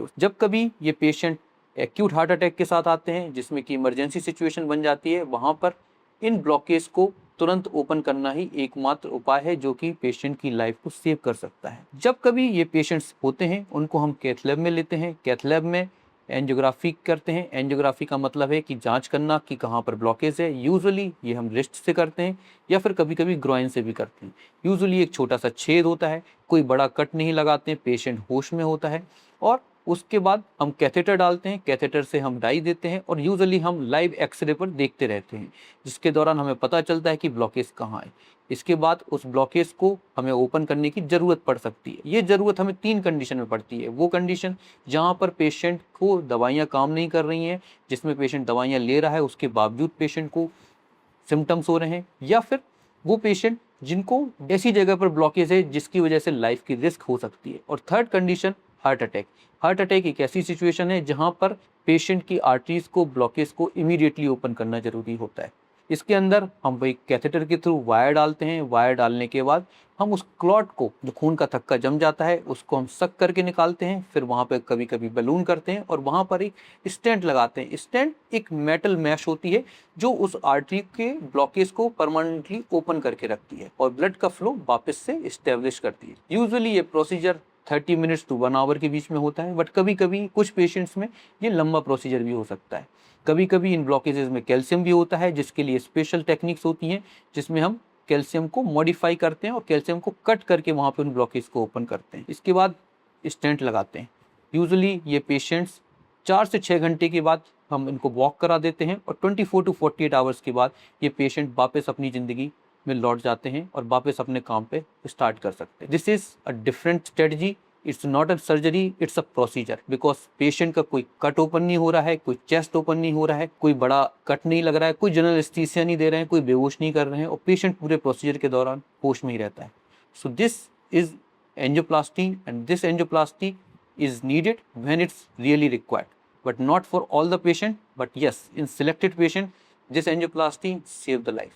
Overdose. जब कभी ये पेशेंट एक्यूट हार्ट अटैक के साथ आते हैं जिसमें कि इमरजेंसी सिचुएशन बन जाती है, वहाँ पर इन ब्लॉकेज को तुरंत ओपन करना ही एकमात्र उपाय है जो कि पेशेंट की लाइफ को सेव कर सकता है। जब कभी ये पेशेंट्स होते हैं उनको हम कैथ लैब में लेते हैं, कैथ लैब में एंजियोग्राफी करते हैं। एंजियोग्राफी का मतलब है कि जांच करना कि कहाँ पर ब्लॉकेज है। यूजुअली ये हम रिस्ट से करते हैं या फिर कभी कभी ग्रॉइन से भी करते हैं। यूजुअली एक छोटा सा छेद होता है, कोई बड़ा कट नहीं लगाते हैं, पेशेंट होश में होता है और उसके बाद हम कैथेटर डालते हैं। कैथेटर से हम डाई देते हैं और यूजुअली हम लाइव एक्सरे पर देखते रहते हैं जिसके दौरान हमें पता चलता है कि ब्लॉकेज कहाँ है। इसके बाद उस ब्लॉकेज को हमें ओपन करने की ज़रूरत पड़ सकती है। ये ज़रूरत हमें 3 कंडीशन में पड़ती है। वो कंडीशन जहाँ पर पेशेंट को दवाइयाँ काम नहीं कर रही हैं, जिसमें पेशेंट दवाइयाँ ले रहा है उसके बावजूद पेशेंट को सिम्टम्स हो रहे हैं, या फिर वो पेशेंट जिनको ऐसी जगह पर ब्लॉकेज है जिसकी वजह से लाइफ की रिस्क हो सकती है। और third condition heart attack. Heart attack एक ऐसी सिचुएशन है जहां पर पेशेंट की आर्टरीज को ब्लॉकेज को इमीडिएटली ओपन करना जरूरी होता है। इसके अंदर हम एक कैथेटर के थ्रू वायर डालते हैं। वायर डालने के बाद हम उस क्लॉट को, जो खून का थक्का जम जाता है, उसको हम सक करके निकालते हैं। फिर वहाँ पे कभी कभी बलून करते हैं और वहाँ पर एक स्टेंट लगाते हैं। स्टेंट एक मेटल मैश होती है जो उस आर्टरी के ब्लॉकेज को परमानेंटली ओपन करके रखती है और ब्लड का फ्लो वापस से इस्टेब्लिश करती है। यूजुअली ये प्रोसीजर 30 मिनट्स टू 1 आवर के बीच में होता है, बट कभी कभी कुछ पेशेंट्स में ये लंबा प्रोसीजर भी हो सकता है। कभी कभी इन ब्लॉकेजेस में कैल्शियम भी होता है जिसके लिए स्पेशल टेक्निक्स होती हैं जिसमें हम कैल्शियम को मॉडिफाई करते हैं और कैल्शियम को कट करके वहाँ पे उन ब्लॉकेज को ओपन करते हैं। इसके बाद स्टेंट लगाते हैं। यूजुअली ये पेशेंट्स 4 से 6 घंटे के बाद हम इनको वॉक करा देते हैं और 24 टू 48 आवर्स के बाद ये पेशेंट वापस अपनी ज़िंदगी में लौट जाते हैं और वापस अपने काम पे स्टार्ट कर सकते हैं। This is a different strategy. It's not a surgery, it's a procedure. Because patient का कोई कट ओपन नहीं हो रहा है, कोई चेस्ट ओपन नहीं हो रहा है, कोई बड़ा कट नहीं लग रहा है, कोई जनरल एनेस्थीसिया नहीं दे रहे हैं, कोई बेहोश नहीं कर रहे हैं और पेशेंट पूरे प्रोसीजर के दौरान होश में ही रहता है। So this is angioplasty and this angioplasty is needed when it's really required, but not for all the patient. But yes, in selected patient, this angioplasty save the life.